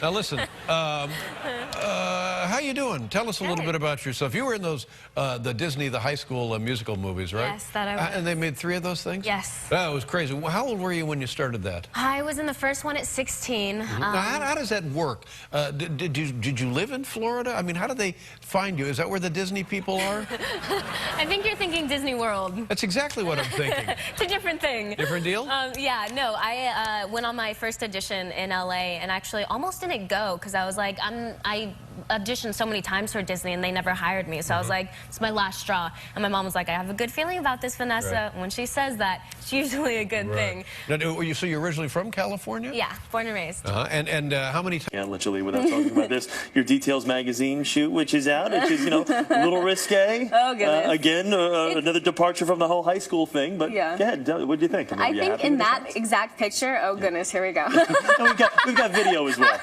Now listen, how you doing? Tell us a little bit about yourself. You were in those, the Disney, the high school musical movies, right? Yes, that I was. And they made 3 of those things? Yes. That was crazy. Well, how old were you when you started that? I was in the first one at 16. Now, how does that work? Did you live in Florida? I mean, how did they find you? Is that where the Disney people are? I think you're thinking Disney World. That's exactly what I'm thinking. It's a different thing. Different deal? Yeah, no, I went on my first audition in LA and actually almost didn't go because I was like, I auditioned so many times for Disney and they never hired me. So I was like, it's my last straw. And my mom was like, I have a good feeling about this, Vanessa. Right. When she says that, it's usually a good thing. Now, so you're originally from California? Yeah, born and raised. And how many times? Yeah, literally, without talking about this, your Details magazine shoot, which is out, which is, you know, a little risque. Oh, goodness. Again, another departure from the whole high school thing, but yeah. Go ahead, what do you think? I think in that exact picture, oh goodness, here we go. we've got video as well.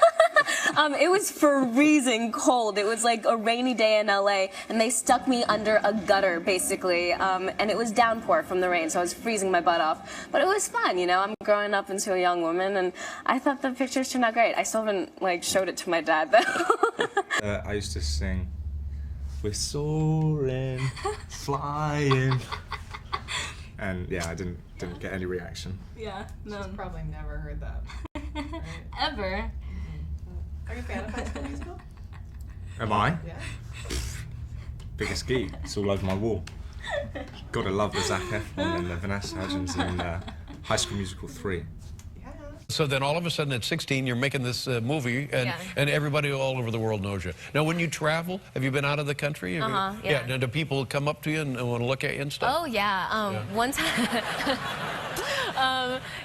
It was freezing cold. It was like a rainy day in LA, and they stuck me under a gutter, basically, and it was downpour from the rain, so I was freezing my butt off. But it was fun, you know. I'm growing up into a young woman, and I thought the pictures turned out great. I still haven't, like, showed it to my dad, though. I used to sing, "We're soaring, flying," and yeah, I didn't get any reaction. Yeah, no. She's probably never heard that. Right? Ever. Are you a fan of High School Musical? Am I? Yeah. Biggest geek. It's all over my wall. Gotta love the Zac Efron and the Vanessa Hudgens in High School Musical 3. So then all of a sudden at 16, you're making this movie, and everybody all over the world knows you. Now, when you travel, have you been out of the country? Yeah. Now, do people come up to you and want to look at you and stuff? Oh, yeah. One time...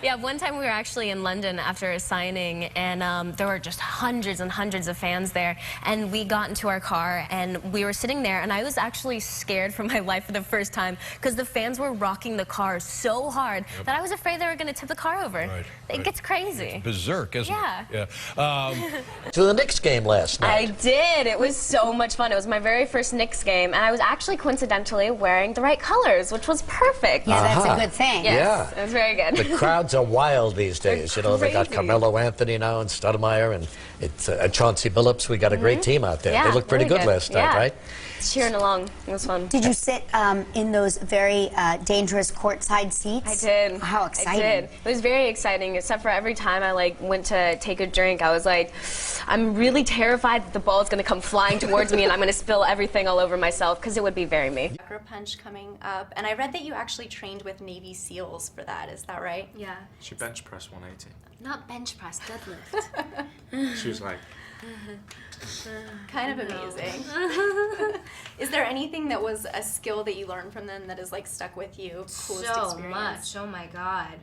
yeah, one time we were actually in London after a signing, and there were just hundreds and hundreds of fans there, and we got into our car, and we were sitting there, and I was actually scared for my life for the first time, because the fans were rocking the car so hard that I was afraid they were going to tip the car over. It gets crazy. It's berserk, isn't it? Yeah. To the Knicks game last night. I did. It was so much fun. It was my very first Knicks game, and I was actually coincidentally wearing the right colors, which was perfect. Yeah, that's a good thing. Yes, Yeah. it was very good. The crowds are wild these days. They're You know, they got crazy. Carmelo Anthony now and Stoudemire and it's Chauncey Billups. We got a great team out there. Yeah, They looked pretty really good last night, right? Cheering along. It was fun. Did you sit in those very dangerous courtside seats? I did. How exciting. I did. It was very exciting, except for every time I went to take a drink, I was like, I'm really terrified that the ball is going to come flying towards me and I'm going to spill everything all over myself, because it would be very me. Sucker Punch coming up, and I read that you actually trained with Navy SEALs for that. Is that right? Yeah. She bench pressed 180. Not bench press, deadlift. She was like, Kind of amazing. Is there anything that was a skill that you learned from them that has like stuck with you? Coolest So experience? much. Oh my God.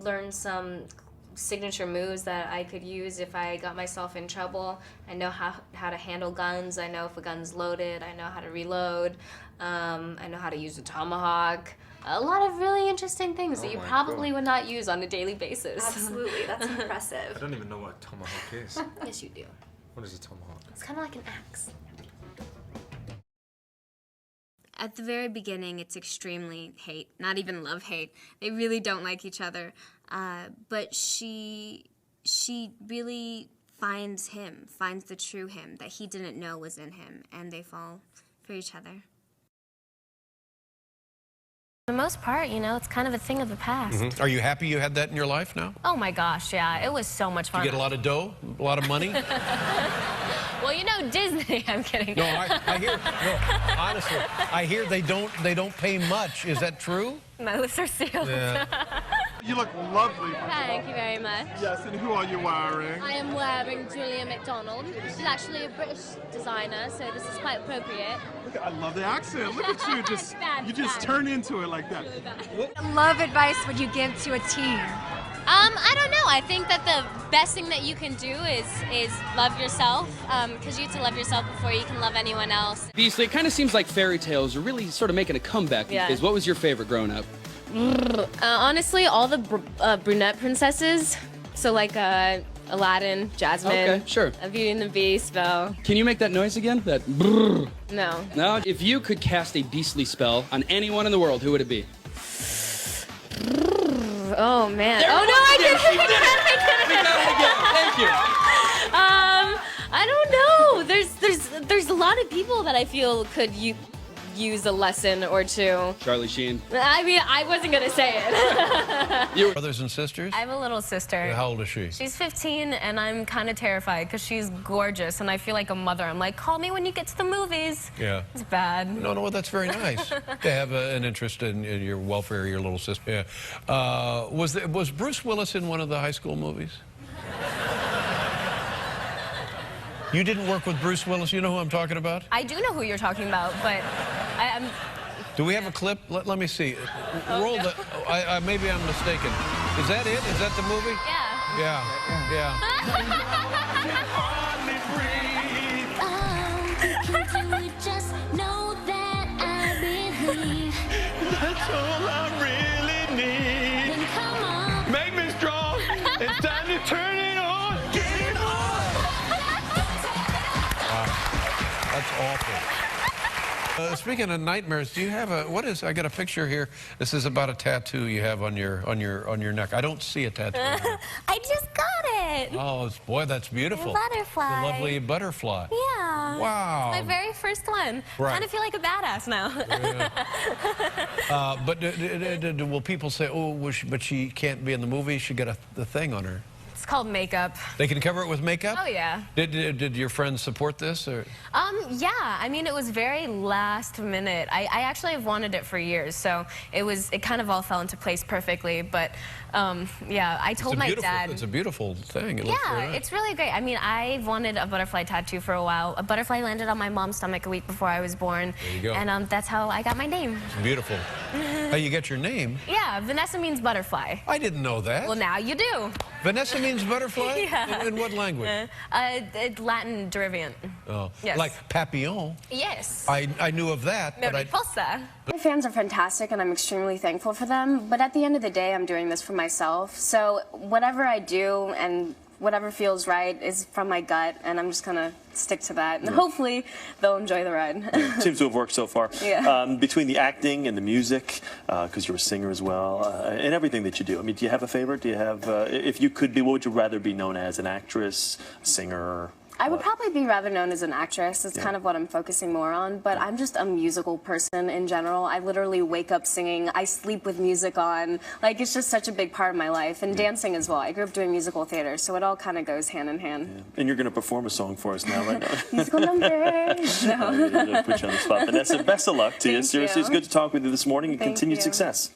Learned some signature moves that I could use if I got myself in trouble. I know how to handle guns. I know if a gun's loaded. I know how to reload. I know how to use a tomahawk. A lot of really interesting things that you probably would not use on a daily basis. Absolutely, that's impressive. I don't even know what a tomahawk is. Yes, you do. What is a tomahawk? It's kind of like an axe. At the very beginning, it's extremely hate, not even love-hate. They really don't like each other. But she really finds him, finds the true him that he didn't know was in him, and they fall for each other. For the most part, you know, it's kind of a thing of the past. Are you happy you had that in your life now? Oh my gosh, yeah, it was so much fun. You get a lot of dough, a lot of money? Well, you know, Disney, I'm kidding. No, I hear, no, honestly, I hear they don't pay much. Is that true? My lips are sealed. Yeah. You look lovely. Thank you very much. Yes, and who are you wearing? I am wearing Julia McDonald. She's actually a British designer, so this is quite appropriate. Look, I love the accent. Look at you, you just turn into it like that. Love advice would you give to a teen? I don't know. I think that the best thing that you can do is love yourself, because you have to love yourself before you can love anyone else. Beasley, it kind of seems like fairy tales are really sort of making a comeback these days. What was your favorite growing up? Honestly, all the brunette princesses. So like Aladdin, Jasmine. Okay, sure. Beauty and the Beast, Belle. Can you make that noise again? That brrr. No. No? If you could cast a beastly spell on anyone in the world, who would it be? Oh man. There Oh no, I did it again. We got it again. Thank you. lot of people that I feel could use a lesson or two. Charlie Sheen. I mean, I wasn't gonna say it. Your brothers and sisters? I have a little sister. How old is she? She's 15, and I'm kind of terrified because she's gorgeous, and I feel like a mother. I'm like, call me when you get to the movies. Yeah. It's bad. No, that's very nice to have an interest in your welfare of your little sister. Yeah. Was Bruce Willis in one of the high school movies? You didn't work with Bruce Willis? You know who I'm talking about? I do know who you're talking about, but I'm... Do we have a clip? Let me see. Roll the... maybe I'm mistaken. Is that it? Is that the movie? Yeah. That's all I really need. Then come on. Make me strong. It's time to turn it on. Get it on. That's awful. Speaking of nightmares, do you have I got a picture here. This is about a tattoo you have on your neck. I don't see a tattoo. I just got it. Oh, boy, that's beautiful. A butterfly. A lovely butterfly. Yeah. Wow. It's my very first one. Right. Kind of feel like a badass now. Yeah. But will people say, oh, but she can't be in the movie? She got the thing on her. It's called makeup. They can cover it with makeup? Oh, yeah. Did your friends support this? Or? Yeah. I mean, it was very last minute. I actually have wanted it for years, so it kind of all fell into place perfectly. But yeah, I told my dad. It's a beautiful thing. It looks very nice. It's really great. I mean, I wanted a butterfly tattoo for a while. A butterfly landed on my mom's stomach a week before I was born. There you go. And that's how I got my name. It's beautiful. How you get your name? Yeah, Vanessa means butterfly. I didn't know that. Well, now you do. Vanessa means butterfly? Yeah. In what language? Latin derivant. Oh, yes. Like papillon. Yes. I knew of that, but Mariposa. My fans are fantastic, and I'm extremely thankful for them. But at the end of the day, I'm doing this for myself. So whatever I do and whatever feels right is from my gut, and I'm just gonna stick to that. And hopefully, they'll enjoy the ride. Seems to have worked so far. Yeah. Between the acting and the music, because you're a singer as well, and everything that you do. I mean, do you have a favorite? Do you have, if you could be, what would you rather be known as? An actress, a singer? I would probably be rather known as an actress. It's kind of what I'm focusing more on, but I'm just a musical person in general. I literally wake up singing. I sleep with music on. Like, it's just such a big part of my life, and dancing as well. I grew up doing musical theater, so it all kind of goes hand in hand. Yeah. And you're going to perform a song for us now, right now. Musical numbers. No. Put you on the spot. Vanessa, best of luck to you. Thank Seriously, you. it's good to talk with you this morning, and Thank continued you. success.